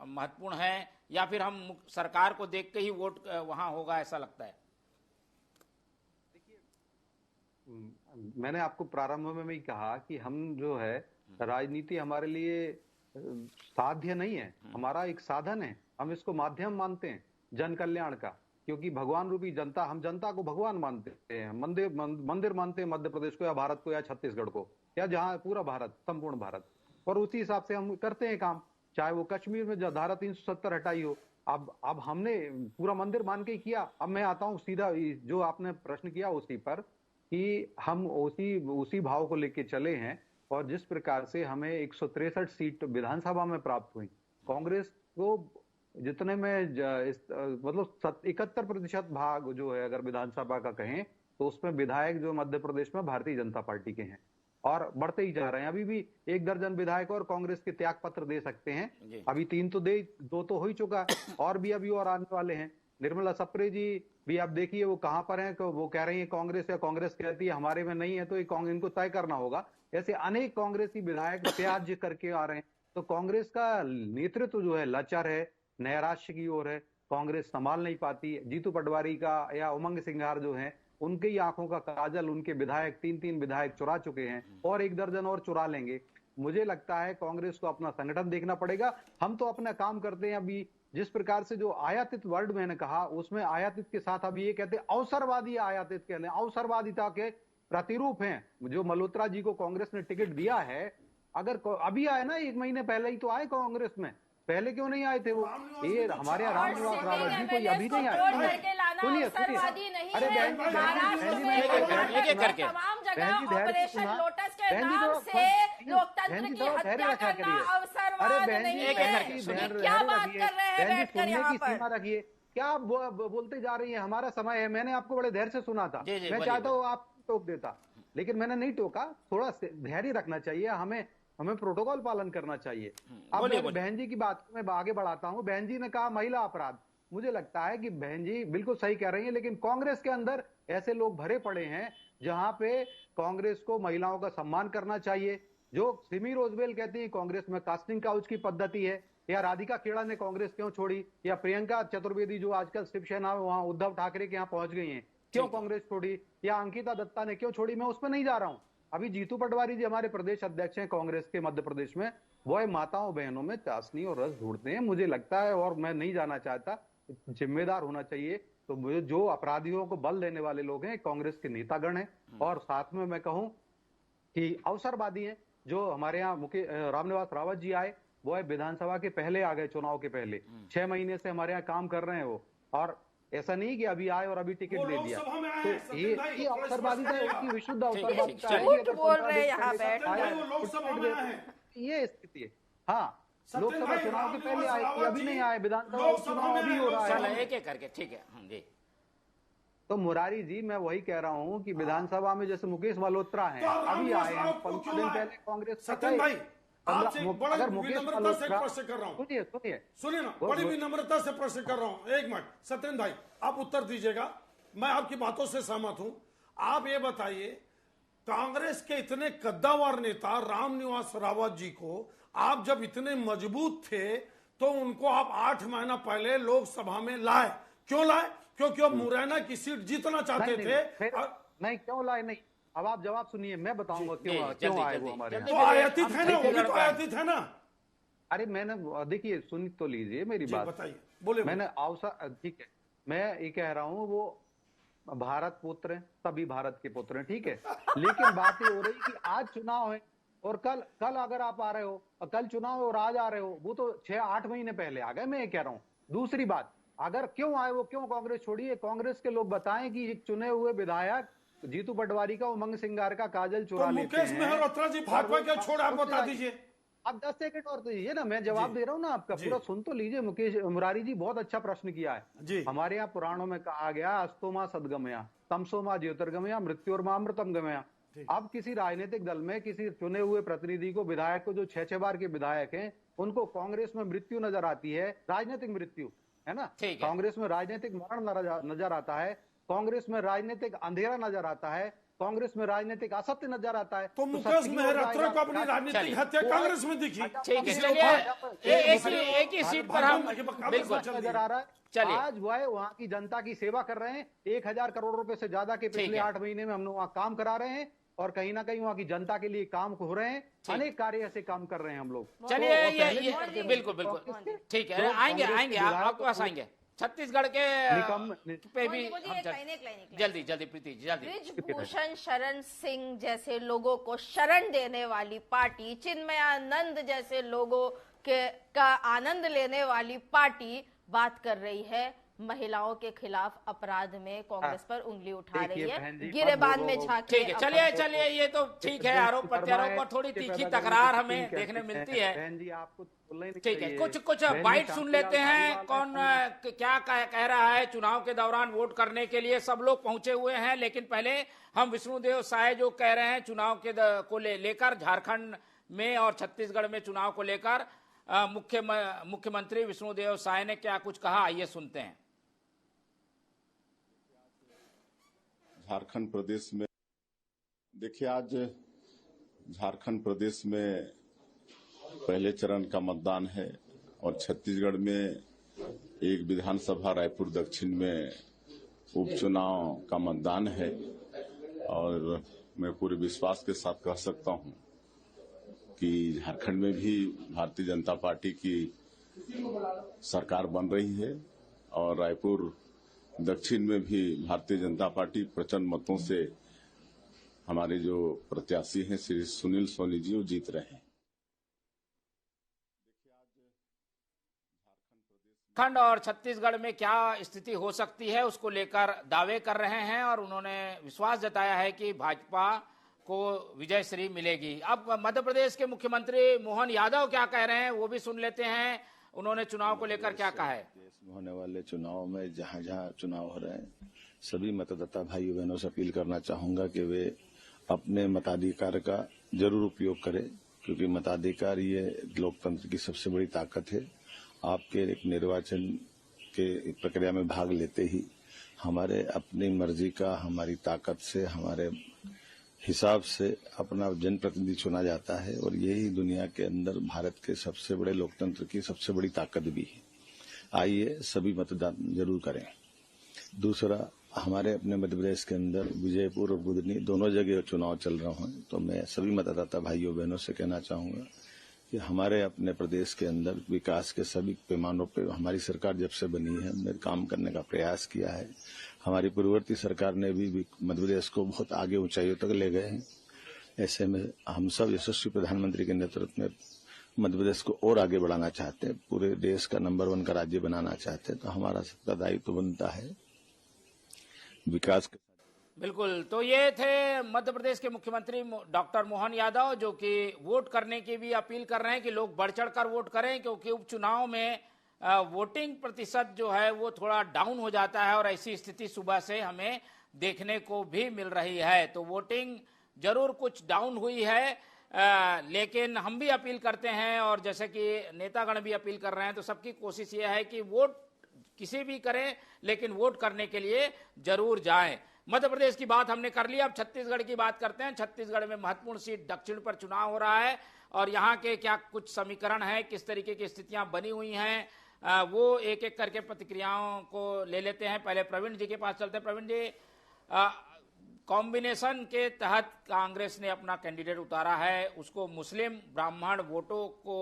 महत्वपूर्ण है या फिर हम सरकार को देख के ही वोट वहां होगा, ऐसा लगता है?
मैंने आपको प्रारंभ में ही कहा कि हम जो है राजनीति हमारे लिए साध्य नहीं है, हमारा एक साधन है। हम इसको माध्यम मानते हैं जन कल्याण का, क्योंकि भगवान रूपी जनता, हम जनता को भगवान मानते हैं, मंदिर मानते हैं मध्य प्रदेश को या भारत को या छत्तीसगढ़ को या जहां पूरा भारत, संपूर्ण भारत, और उसी हिसाब से हम करते हैं काम। चाहे वो कश्मीर में जो धारा 370 हटाई हो। अब हमने पूरा मंदिर मान के ही किया। अब मैं आता हूं सीधा जो आपने प्रश्न किया उसी पर, कि हम उसी भाव को लेके चले हैं, और जिस प्रकार से हमें 163 सीट विधानसभा में प्राप्त हुई, कांग्रेस को जितने में मतलब 71% भाग जो है अगर विधानसभा का कहें, तो उसमें विधायक जो मध्य प्रदेश में भारतीय जनता पार्टी के हैं और बढ़ते ही जा रहे हैं। अभी भी 1 दर्जन विधायक और कांग्रेस के त्याग पत्र दे सकते हैं। अभी 3 तो 2 तो हो ही चुका, और भी अभी और आने वाले हैं। निर्मला सप्रे जी भी आप देखिए वो कहां पर हैं, वो कह रही है कांग्रेस, या कांग्रेस कहती है हमारे में नहीं है, तो इनको तय करना होगा। ऐसे अनेक कांग्रेसी विधायक त्याज्य करके आ रहे हैं। तो कांग्रेस का नेतृत्व जो है लाचार है, नैराश्य की ओर है, कांग्रेस संभाल नहीं पाती। जीतू पटवारी का या उमंग सिंघार जो है, उनके ही आंखों का काजल उनके विधायक 3 विधायक चुरा चुके हैं, और 1 दर्जन और चुरा लेंगे। मुझे लगता है कांग्रेस को अपना संगठन देखना पड़ेगा। हम तो अपना काम करते हैं। अभी जिस प्रकार से जो आयातित वर्ड मैंने कहा, उसमें आयातित के साथ अभी ये कहते हैं अवसरवादी आयातित कहते हैं, अवसरवादिता के प्रतिरूप हैं। जो मल्होत्रा जी को कांग्रेस ने टिकट दिया है, अगर अभी आए ना 1 महीने पहले ही तो आए कांग्रेस में, पहले क्यों नहीं आए थे वो? ये हमारे यहाँ रामनिवास रावत जी को अभी नहीं आए। सुनिए अरे बहन
जी, तमाम जगह ऑपरेशन लोटस के नाम से लोकतंत्र की हत्या करना अवसरवाद नहीं है। क्या बात कर रहे हैं बैठकर यहाँ पर?
रखिए, क्या आप बोलते जा रही हैं? हमारा समय है। मैंने आपको बड़े धैर्य से सुना था। मैं चाहता हूँ आप टोक देता, लेकिन मैंने नहीं टोका। थोड़ा धैर्य रखना चाहिए, हमें प्रोटोकॉल पालन करना चाहिए। अब बहन जी की बात मैं आगे बढ़ाता हूं। बहन जी ने कहा महिला अपराध। मुझे लगता है कि बहन जी बिल्कुल सही कह रही हैं, लेकिन कांग्रेस के अंदर ऐसे लोग भरे पड़े हैं जहां पे कांग्रेस को महिलाओं का सम्मान करना चाहिए। जो सिमी रोजबेल कहती है कांग्रेस में कास्टिंग काउच की पद्धति है, या राधिका खेड़ा ने कांग्रेस क्यों छोड़ी, या प्रियंका चतुर्वेदी जो आजकल शिवसेना वहां उद्धव ठाकरे के यहाँ पहुंच गई हैं, क्यों कांग्रेस छोड़ी, या अंकिता दत्ता ने क्यों छोड़ी, मैं उसमें नहीं जा रहा हूं। अभी जीतू पटवारी जी हमारे प्रदेश अध्यक्ष हैं कांग्रेस के मध्य प्रदेश में, वो माताओं बहनों में चाशनी और रस ढूंढते हैं। मुझे लगता है, और मैं नहीं जाना चाहता, जिम्मेदार होना चाहिए। तो मुझे जो अपराधियों को बल देने वाले लोग हैं कांग्रेस के नेतागण हैं, और साथ में मैं कहूं कि अवसरवादी हैं। जो हमारे यहाँ रामनिवास रावत जी आए, वो विधानसभा के पहले आ गए, चुनाव के पहले 6 महीने से हमारे यहाँ काम कर रहे हैं वो, और ऐसा नहीं कि अभी आए और अभी टिकट दे दिया। तो ये अवसरवादिता है, उसकी विशुद्ध अवसरवादिता है।
बोल रहे हैं यहाँ बैठ,
ये स्थिति है। हाँ, लोकसभा चुनाव के पहले आए, अभी नहीं आए। विधानसभा चुनाव अभी हो रहा है,
एक करके। ठीक है जी।
तो मुरारी जी, मैं वही कह रहा हूँ कि विधानसभा में जैसे मुकेश मल्होत्रा हैं, अभी आए हैं, 15 दिन पहले कांग्रेस।
सत्यन भाई, आपसे बड़ी विनम्रता से प्रश्न कर रहा हूँ, सुनिए ना, बड़ी विनम्रता से प्रश्न कर रहा हूँ। 1 मिनट सत्यन भाई, आप उत्तर दीजिएगा। मैं आपकी बातों से सहमत हूं। आप ये बताइए, कांग्रेस के इतने कद्दावर नेता रामनिवास रावत जी को आप जब इतने मजबूत थे, तो उनको आप 8 महीना पहले लोकसभा में लाए। क्यों लाए? क्योंकि वो मुरैना की सीट जीतना चाहते थे।
नहीं, क्यों लाए? नहीं, अब आप जवाब सुनिए, मैं बताऊंगा क्यों आए वो हमारे यहाँ।
तो आयातित है ना, वो भी तो आयातित है ना।
अरे मैंने, देखिए सुन तो लीजिए मेरी बात,
बताइए, बोले।
मैंने अवसर, ठीक है, मैं ये कह रहा हूँ वो भारत पुत्र हैं, सभी भारत के पुत्र हैं, ठीक है। लेकिन बात ये हो रही कि आज चुनाव है और कल अगर आप आ रहे हो, और कल चुनाव है और आज आ रहे हो, वो तो 6-8 महीने पहले आ गए। मैं ये कह रहा हूँ। दूसरी बात, अगर क्यों आए वो, क्यों कांग्रेस छोड़ी है, कांग्रेस के लोग बताएं कि चुने हुए विधायक जीतू पटवारी का, उमंग सिंगार का काजल चुरा लेते हैं।
मुकेश मेहरोत्रा जी भाजपा क्या छोड़ा, आप बता दीजिए।
आप 10 सेकंड और दीजिए ना, मैं जवाब दे रहा हूँ ना आपका, पूरा सुन तो लीजिए। मुरारी जी बहुत अच्छा प्रश्न किया है। हमारे यहाँ पुराणों में कहा गया, अस्तोमा सदगमया, तमसोमा ज्योतिर्गमया, मृत्योर्मामृतम गमया। अब किसी राजनीतिक दल में किसी चुने हुए प्रतिनिधि को, विधायक को, जो 6 बार के विधायक हैं, उनको कांग्रेस में मृत्यु नजर आती है, राजनीतिक मृत्यु, है ना। कांग्रेस में राजनीतिक मरण नजर आता है, कांग्रेस में राजनीतिक अंधेरा नजर आता है, कांग्रेस में राजनीतिक असत्य नजर आता है।
तो मुकेश मेहरोत्रा को अपनी राजनीतिक हत्या कांग्रेस में दिखी।
ठीक है, चलिए एक ही सीट पर हम बिल्कुल
नजर आ रहा है। आज वहाँ की जनता की सेवा कर रहे हैं। 1000 करोड़ रुपए से ज्यादा के पिछले 8 महीने में हम लोग वहाँ काम करा रहे हैं, और कहीं ना कहीं वहाँ की जनता के लिए काम हो रहे हैं। अनेक कार्य ऐसे काम कर रहे हैं हम लोग।
चलिए ये बिल्कुल ठीक है, आएंगे आपके पास आएंगे। छत्तीसगढ़ के पे भी जल्दी प्रीति जी, जल्दी।
बृजभूषण शरण सिंह जैसे लोगों को शरण देने वाली पार्टी, चिन्मयानंद जैसे लोगों का आनंद लेने वाली पार्टी बात कर रही है महिलाओं के खिलाफ अपराध में कांग्रेस पर उंगली उठा रही है, गिरेबान में झांके।
ठीक है, चलिए ये तो ठीक है, आरोप प्रत्यारोप पर थोड़ी तीखी तकरार हमें देखने मिलती है। ठीक है, कुछ बाइट सुन लेते हैं, कौन क्या कह रहा है। चुनाव के दौरान वोट करने के लिए सब लोग पहुंचे हुए हैं, लेकिन पहले हम विष्णुदेव साय जो कह रहे हैं चुनाव के को लेकर झारखंड में और छत्तीसगढ़ में चुनाव को लेकर मुख्यमंत्री विष्णुदेव साय ने क्या कुछ कहा, आइए सुनते हैं।
झारखंड प्रदेश में देखिए, आज झारखंड प्रदेश में पहले चरण का मतदान है और छत्तीसगढ़ में एक विधानसभा रायपुर दक्षिण में उपचुनाव का मतदान है। और मैं पूरे विश्वास के साथ कह सकता हूं कि झारखंड में भी भारतीय जनता पार्टी की सरकार बन रही है और रायपुर दक्षिण में भी भारतीय जनता पार्टी प्रचंड मतों से हमारे जो प्रत्याशी हैं श्री सुनील सोनी जी वो जीत रहे हैं।
झारखंड और छत्तीसगढ़ में क्या स्थिति हो सकती है उसको लेकर दावे कर रहे हैं और उन्होंने विश्वास जताया है कि भाजपा को विजय श्री मिलेगी। अब मध्य प्रदेश के मुख्यमंत्री मोहन यादव क्या कह रहे हैं वो भी सुन लेते हैं, उन्होंने चुनाव को लेकर क्या कहा है।
देश में होने वाले चुनाव में जहां जहां चुनाव हो रहे हैं सभी मतदाता भाइयों बहनों से अपील करना चाहूंगा कि वे अपने मताधिकार का जरूर उपयोग करें, क्योंकि मताधिकार ये लोकतंत्र की सबसे बड़ी ताकत है। आपके एक निर्वाचन के प्रक्रिया में भाग लेते ही हमारे अपनी मर्जी का, हमारी ताकत से, हमारे हिसाब से अपना जनप्रतिनिधि चुना जाता है और यही दुनिया के अंदर भारत के सबसे बड़े लोकतंत्र की सबसे बड़ी ताकत भी है। आइए सभी मतदान जरूर करें। दूसरा, हमारे अपने मध्य प्रदेश के अंदर विजयपुर और बुधनी दोनों जगह चुनाव चल रहे हैं, तो मैं सभी मतदाता भाइयों बहनों से कहना चाहूंगा कि हमारे अपने प्रदेश के अंदर विकास के सभी पैमानों पे हमारी सरकार जब से बनी है हमने काम करने का प्रयास किया है। हमारी पूर्ववर्ती सरकार ने भी मध्य प्रदेश को बहुत आगे ऊंचाइयों तक ले गए हैं। ऐसे में हम सब यशस्वी प्रधानमंत्री के नेतृत्व में मध्य प्रदेश को और आगे बढ़ाना चाहते हैं, पूरे देश का नंबर 1 का राज्य बनाना चाहते हैं, तो हमारा सबका दायित्व बनता है विकास के।
बिल्कुल, तो ये थे मध्य प्रदेश के मुख्यमंत्री डॉक्टर मोहन यादव, जो कि वोट करने की भी अपील कर रहे हैं कि लोग बढ़ चढ़कर वोट करें, क्योंकि उपचुनाव में वोटिंग प्रतिशत जो है वो थोड़ा डाउन हो जाता है और ऐसी स्थिति सुबह से हमें देखने को भी मिल रही है। तो वोटिंग जरूर कुछ डाउन हुई है, लेकिन हम भी अपील करते हैं और जैसे कि नेतागण भी अपील कर रहे हैं, तो सबकी कोशिश ये है कि वोट किसी भी करें लेकिन वोट करने के लिए जरूर जाएं। मध्य प्रदेश की बात हमने कर ली, अब छत्तीसगढ़ की बात करते हैं। छत्तीसगढ़ में महत्वपूर्ण सीट दक्षिण पर चुनाव हो रहा है और यहाँ के क्या कुछ समीकरण है, किस तरीके की स्थितियां बनी हुई हैं, वो एक एक करके प्रतिक्रियाओं को ले लेते हैं। पहले प्रवीण जी के पास चलते हैं। प्रवीण जी, कॉम्बिनेशन के तहत कांग्रेस ने अपना कैंडिडेट उतारा है, उसको मुस्लिम ब्राह्मण वोटों को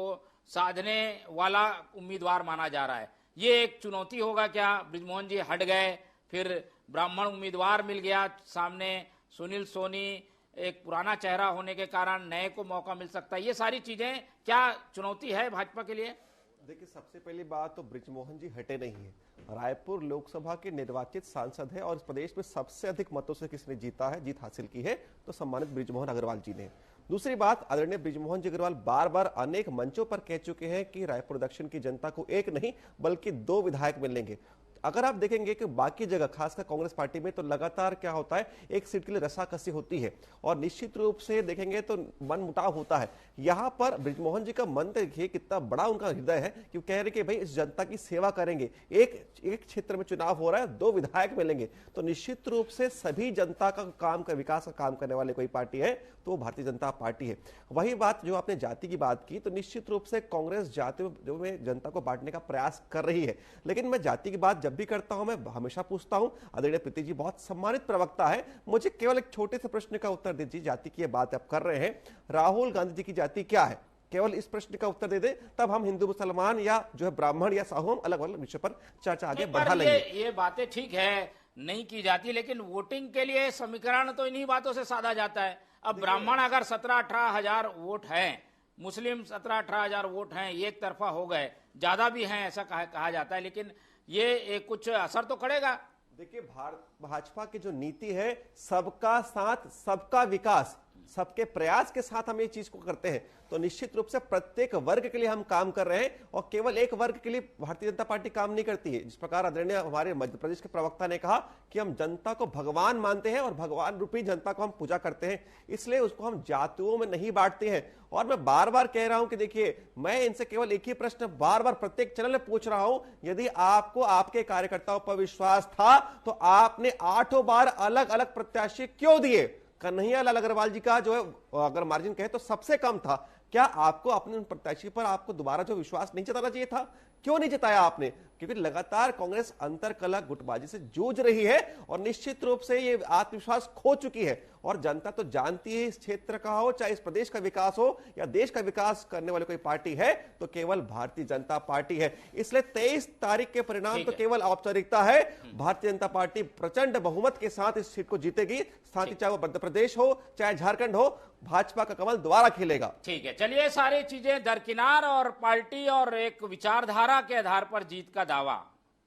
साधने वाला उम्मीदवार माना जा रहा है। ये एक चुनौती होगा क्या? बृजमोहन जी हट गए, फिर ब्राह्मण उम्मीदवार मिल गया सामने, सुनील सोनी एक पुराना चेहरा होने के कारण नए को मौका मिल सकता है। ये सारी चीजें क्या चुनौती है भाजपा के लिए?
देखिए, सबसे पहली बात तो बृजमोहन जी हटे नहीं है, रायपुर लोकसभा के निर्वाचित सांसद है और इस प्रदेश में सबसे अधिक मतों से किसने जीता है, जीत हासिल की है, तो सम्मानित बृजमोहन अग्रवाल जी ने। दूसरी बात, आदरणीय बृजमोहन जी अग्रवाल बार बार अनेक मंचों पर कह चुके हैं कि रायपुर दक्षिण की जनता को एक नहीं बल्कि 2 विधायक मिलेंगे। अगर आप देखेंगे कि बाकी जगह खासकर कांग्रेस पार्टी में तो लगातार क्या होता है, एक सीट के लिए रस्साकसी होती है और निश्चित रूप से देखेंगे तो मनमुटाव होता है। यहां पर बृजमोहन जी का मन देखिए कितना बड़ा उनका हृदय है कि वो कह रहे कि भाई इस जनता की सेवा करेंगे। एक क्षेत्र में चुनाव हो रहा है, 2 विधायक मिलेंगे, तो निश्चित रूप से सभी जनता का काम का विकास का काम करने वाले कोई पार्टी है तो वो भारतीय जनता पार्टी है। वही बात जो आपने जाति की बात की, तो निश्चित रूप से कांग्रेस जाति में जनता को बांटने का प्रयास कर रही है, लेकिन मैं जाति की बात जब भी करता हूं मैं हमेशा पूछता हूं, आदरणीय प्रीति जी बहुत सम्मानित प्रवक्ता है, मुझे केवल एक छोटे से प्रश्न का उत्तर दीजिए। जाति की बात आप कर रहे हैं, राहुल गांधी जी की जाति क्या है? केवल इस प्रश्न का उत्तर दे दे, तब हम हिंदू मुसलमान या जो है ब्राह्मण या साहू अलग अलग विषय पर चर्चा आगे बढ़ा लेंगे।
ये बातें ठीक है नहीं की जाती, लेकिन वोटिंग के लिए समीकरण तो इन्हीं बातों से साधा जाता है। अब ब्राह्मण अगर 17-18 हजार वोट है मुस्लिम 17-18 हजार वोट हैं, एक तरफा हो गए, ज्यादा भी हैं ऐसा कहा जाता है, लेकिन ये कुछ असर तो करेगा।
देखिए, भाजपा की जो नीति है, सबका साथ सबका विकास, सबके प्रयास के साथ हम ये चीज को करते हैं, तो निश्चित रूप से प्रत्येक वर्ग के लिए हम काम कर रहे हैं और केवल एक वर्ग के लिए भारतीय जनता पार्टी काम नहीं करती है। जिस प्रकार आदरणीय हमारे मध्य प्रदेश के प्रवक्ता ने कहा कि हम जनता को भगवान मानते हैं और भगवान रूपी जनता को हम पूजा करते हैं, इसलिए उसको हम जातियों में नहीं बांटते हैं। और मैं बार बार कह रहा हूं कि देखिए, मैं इनसे केवल एक ही प्रश्न बार बार प्रत्येक चैनल में पूछ रहा हूं, यदि आपको आपके कार्यकर्ताओं पर विश्वास था तो आपने 8 बार अलग अलग प्रत्याशी क्यों दिए? कन्हैया लाल अग्रवाल जी का जो है, अगर मार्जिन कहे तो सबसे कम था। क्या आपको अपने उन प्रत्याशी पर आपको दोबारा जो विश्वास नहीं जताना चाहिए था? क्यों नहीं जताया आपने? क्योंकि लगातार कांग्रेस अंतरकलह गुटबाजी से जूझ रही है और निश्चित रूप से ये आत्मविश्वास खो चुकी है। और जनता तो जानती है, इस क्षेत्र का हो चाहे इस प्रदेश का विकास हो या देश का विकास करने वाली कोई पार्टी है तो केवल भारतीय जनता पार्टी है। इसलिए 23 तारीख के परिणाम तो केवल औपचारिकता है। भारतीय जनता पार्टी प्रचंड बहुमत के साथ इस सीट को जीतेगी। साथ ही चाहे वो मध्य प्रदेश हो चाहे झारखंड हो, भाजपा का कमल दोबारा खिलेगा।
ठीक है, चलिए सारी चीजें दरकिनार और पार्टी और एक विचारधारा के आधार पर जीत का दावा,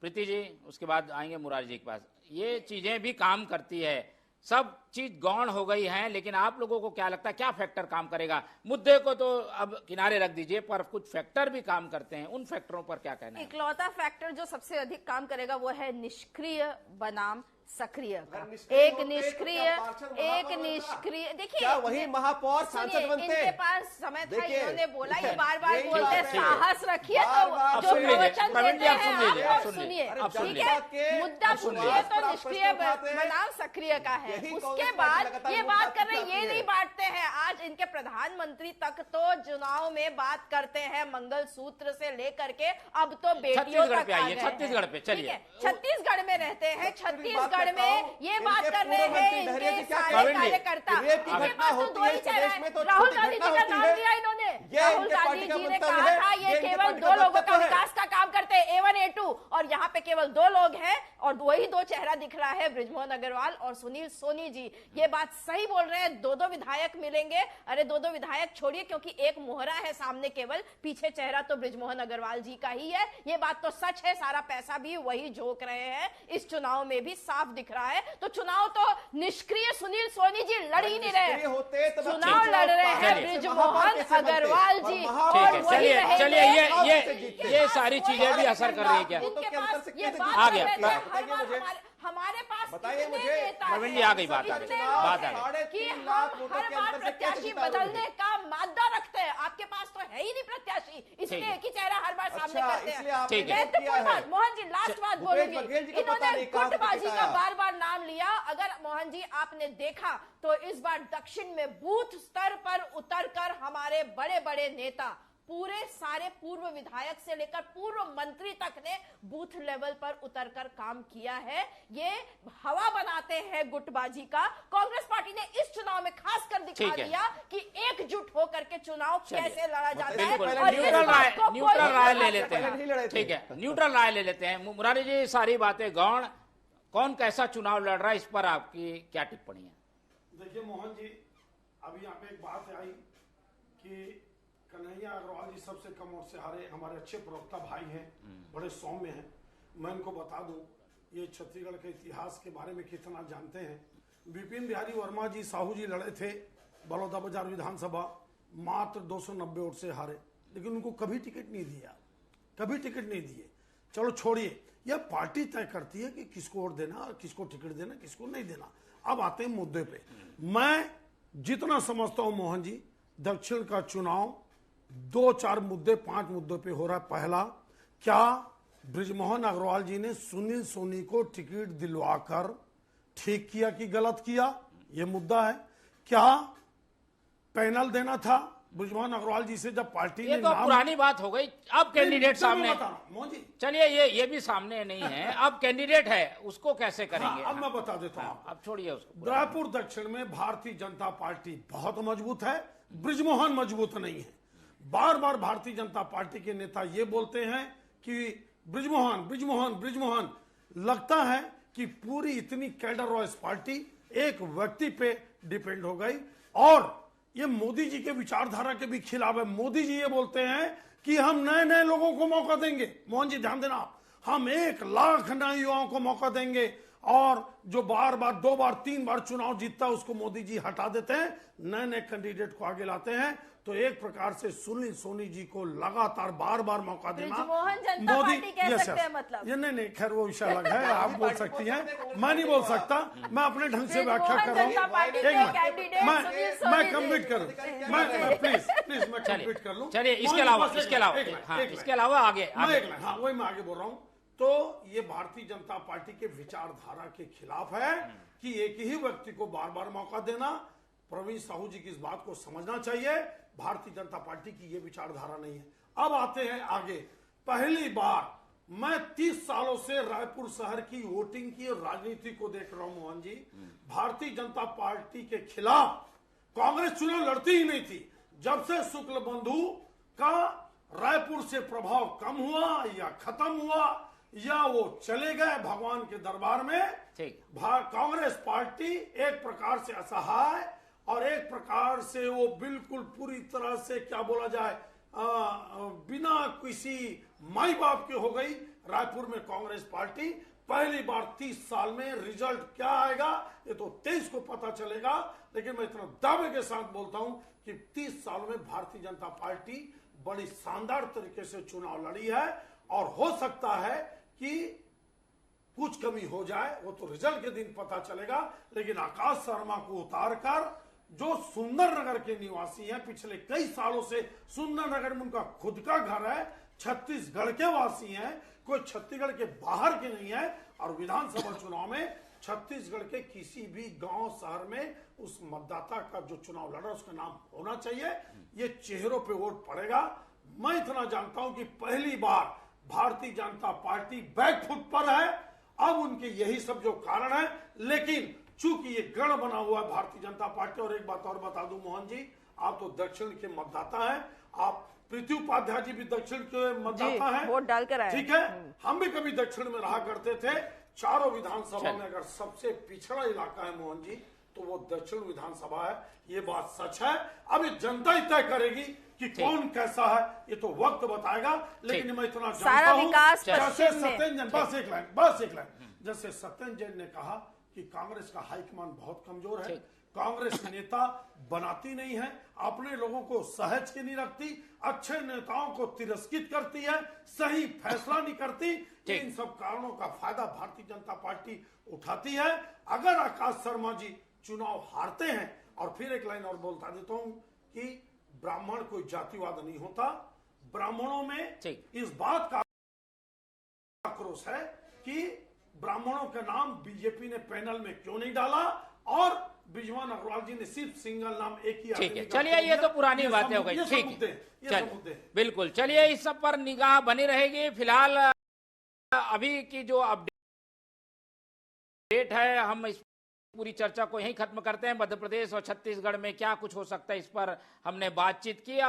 प्रीति जी उसके बाद आएंगे मुरारी जी के पास, ये चीजें भी काम करती है, सब चीज गौण हो गई है, लेकिन आप लोगों को क्या लगता है क्या फैक्टर काम करेगा? मुद्दे को तो अब किनारे रख दीजिए, पर कुछ फैक्टर भी काम करते हैं, उन फैक्टरों पर क्या कहना है?
इकलौता फैक्टर जो सबसे अधिक काम करेगा वो है निष्क्रिय बनाम सक्रिय का। एक निष्क्रिय देखिए,
क्या वही महापौर सांसद बनते?
इनके पास समय था, इन्होंने बोला, ये बार बार बोलते, साहस रखिए तो जो प्रवचन देते हैं आप सुनिए, ठीक है? मुद्दा पूछिए तो निष्क्रिय बनाम सक्रिय का है। उसके बाद ये बात कर रहे, ये नहीं बांटते हैं। आज इनके प्रधानमंत्री तक तो चुनाव में बात करते हैं, मंगलसूत्र से लेकर के अब तो बेटियों तक आ गए।
छत्तीसगढ़ पे चलिए,
छत्तीसगढ़ में रहते हैं, छत्तीसगढ़ में ये बात कर रहे हैं इनके सारे कार्यकर्ता। इनके पास तो दो ही चेहरे हैं। राहुल गांधी जी का नाम लिया इन्होंने, राहुल गांधी जी ने कहा था ये केवल 2 लोगों का विकास का काम करते हैं, A1 A2, और यहाँ पे केवल 2 लोग हैं और वही 2 चेहरा दिख रहा है, बृजमोहन अग्रवाल और सुनील सोनी जी। ये बात सही बोल रहे हैं, 2-2 विधायक मिलेंगे। अरे 2-2 विधायक छोड़िए, क्योंकि एक मोहरा है सामने, केवल पीछे चेहरा तो बृजमोहन अग्रवाल जी का ही है। ये बात तो सच है, सारा पैसा भी वही झोंक रहे हैं, इस चुनाव में भी साफ दिख रहा है। तो चुनाव तो निष्क्रिय सुनील सोनी जी लड़ ही नहीं रहे, चुनाव लड़ रहे हैं बृजमोहन अग्रवाल जी।
चलिए ये सारी चीजें भी असर कर रही है क्या? आ गया,
हमारे पास
बताइए मुझे,
प्रवीण जी आ गई बात, आ गई
कि हम हर बार प्रत्याशी बदलने का मादा रखते हैं। आपके पास तो है ही नहीं प्रत्याशी, इसलिए एक ही चेहरा हर बार सामने करते हैं।
ठीक है,
मोहन जी लास्ट बात बोलूंगी, इन्होंने गुटबाजी का बार बार नाम लिया। अगर मोहन जी आपने देखा तो इस बार दक्षिण में बूथ स्तर पर उतरकर हमारे बड़े बड़े नेता, पूरे सारे पूर्व विधायक से लेकर पूर्व मंत्री तक ने बूथ लेवल पर उतरकर काम किया है। ये हवा बनाते हैं गुटबाजी का। कांग्रेस पार्टी ने इस चुनाव में खासकर दिखा दिया कि एकजुट होकर के चुनाव कैसे लड़ा जाता है। और
न्यूट्रल राय ले लेते हैं, ठीक है, न्यूट्रल राय ले लेते हैं। मुरारी जी सारी बातें गौण, कौन कैसा चुनाव लड़ रहा है, इस पर आपकी क्या टिप्पणी है?
देखिए मोहन जी, अभी यहाँ पे एक बात आई कि कन्हैया अग्रवाल जी सबसे कम वोट से हारे, हमारे अच्छे प्रवक्ता भाई हैं, बड़े सौम्य हैं। मैं इनको बता दूं, ये छत्तीसगढ़ के इतिहास के बारे में कितना जानते हैं। विपिन बिहारी वर्मा जी साहू जी लड़े थे बलौदाबाजार विधानसभा, मात्र 290 वोट से हारे, लेकिन उनको कभी टिकट नहीं दिया, कभी टिकट नहीं दिए। चलो छोड़िए, यह पार्टी तय करती है कि किसको वोट देना, किसको टिकट देना, किसको नहीं देना। अब आते हैं मुद्दे पे। मैं जितना समझता हूं मोहन जी, दक्षिण का चुनाव 2-4 मुद्दे 5 मुद्दों पे हो रहा है। पहला, क्या बृजमोहन अग्रवाल जी ने सुनील सोनी को टिकट दिलवाकर ठीक किया कि गलत किया, यह मुद्दा है। क्या पैनल देना था बृजमोहन अग्रवाल जी से जब पार्टी
ने? तो पुरानी बात हो गई, अब कैंडिडेट सामने, चलिए ये भी सामने नहीं है, अब कैंडिडेट है, उसको कैसे करेंगे?
अब मैं बता देता हूं,
अब छोड़िए उसको।
रायपुर दक्षिण में भारतीय जनता पार्टी बहुत मजबूत है, बृजमोहन मजबूत नहीं है। बार बार भारतीय जनता पार्टी के नेता ये बोलते हैं कि बृजमोहन बृजमोहन बृजमोहन। लगता है कि पूरी इतनी कैडर रॉयस पार्टी एक व्यक्ति पे डिपेंड हो गई। और ये मोदी जी के विचारधारा के भी खिलाफ है। मोदी जी ये बोलते हैं कि हम नए नए लोगों को मौका देंगे। मोहन जी ध्यान देना, हम 1 लाख नए युवाओं को मौका देंगे, और जो बार बार 2 बार 3 बार चुनाव जीतता है उसको मोदी जी हटा देते हैं, नए नए कैंडिडेट को आगे लाते हैं। तो एक प्रकार से सुनील सोनी जी को लगातार बार बार मौका देना,
बृजमोहन जनता पार्टी कह सकते हैं मतलब।
ये नहीं, खैर वो विषय अलग है, आप बोल सकती हैं, मैं नहीं बोल सकता, मैं अपने ढंग से व्याख्या कर रहा हूँ। मैं कंप्लीट करूँ, मैं प्लीज मैं कंप्लीट कर लूँ।
चलिए इसके अलावा आगे
हाँ वही मैं आगे बोल रहा हूँ। तो ये भारतीय जनता पार्टी के विचारधारा के खिलाफ है कि एक ही व्यक्ति को बार बार मौका देना। प्रवीण साहू जी की इस बात को समझना चाहिए, भारतीय जनता पार्टी की ये विचारधारा नहीं है। अब आते हैं आगे। पहली बार मैं 30 सालों से रायपुर शहर की वोटिंग की राजनीति को देख रहा हूं मोहन जी। भारतीय जनता पार्टी के खिलाफ कांग्रेस चुनाव लड़ती ही नहीं थी। जब से शुक्ल बंधु का रायपुर से प्रभाव कम हुआ या खत्म हुआ या वो चले गए भगवान के दरबार में, कांग्रेस पार्टी एक प्रकार से असहाय और एक प्रकार से वो बिल्कुल पूरी तरह से क्या बोला जाए बिना किसी माई बाप के हो गई। रायपुर में कांग्रेस पार्टी पहली बार 30 साल में, रिजल्ट क्या आएगा ये तो 23 को पता चलेगा, लेकिन मैं इतना दावे के साथ बोलता हूं कि 30 सालों में भारतीय जनता पार्टी बड़ी शानदार तरीके से चुनाव लड़ी है। और हो सकता है कि कुछ कमी हो जाए, वो तो रिजल्ट के दिन पता चलेगा। लेकिन आकाश शर्मा को उतारकर जो सुंदरनगर के निवासी हैं, पिछले कई सालों से सुंदरनगर में उनका खुद का घर है, छत्तीसगढ़ के वासी हैं, कोई छत्तीसगढ़ के बाहर के नहीं है, और विधानसभा चुनाव में छत्तीसगढ़ के किसी भी गांव शहर में उस मतदाता का जो चुनाव लड़ा उसका नाम होना चाहिए। ये चेहरों पे वोट पड़ेगा। मैं इतना जानता हूं कि पहली बार भारतीय जनता पार्टी बैकफुट पर है। अब उनके यही सब जो कारण है, लेकिन चूंकि ये गढ़ बना हुआ है भारतीय जनता पार्टी। और एक बात और बता दूं मोहन जी, आप तो दक्षिण के मतदाता हैं, आप प्रीति उपाध्याय जी भी दक्षिण के मतदाता हैं,
वोट डालकर आए।
ठीक है, हम भी कभी दक्षिण में रहा करते थे। चारों विधानसभा में अगर सबसे पिछड़ा इलाका है मोहन जी तो वो दक्षिण विधानसभा है, ये बात सच है। अब ये जनता ही तय करेगी कि कौन कैसा है, ये तो वक्त बताएगा। लेकिन मैं इतना जानता हूं, जैसे सत्येंद्र बस एक लाइन जैसे सत्येंद्र जैन ने कहा कि कांग्रेस का हाईकमान बहुत कमजोर है, कांग्रेस नेता बनाती नहीं है, अपने लोगों को सहज के नहीं रखती, अच्छे नेताओं को तिरस्कृत करती है, सही फैसला नहीं करती। इन सब कारणों का फायदा भारतीय जनता पार्टी उठाती है। अगर आकाश शर्मा जी चुनाव हारते हैं, और फिर एक लाइन और बोलता देता हूं कि ब्राह्मण कोई जातिवाद नहीं होता, ब्राह्मणों में इस बात का आक्रोश है कि ब्राह्मणों का नाम बीजेपी ने पैनल में क्यों नहीं डाला, और बिजवान अग्रवाल जी ने सिर्फ सिंगल नाम एक ही।
ठीक है, चलिए ये तो पुरानी बातें हो गई। ठीक है, बिल्कुल, चलिए इस सब पर निगाह बनी रहेगी। फिलहाल अभी की जो अपडेट है, हम इस पूरी चर्चा को यहीं खत्म करते हैं। मध्य प्रदेश और छत्तीसगढ़ में क्या कुछ हो सकता है इस पर हमने बातचीत की।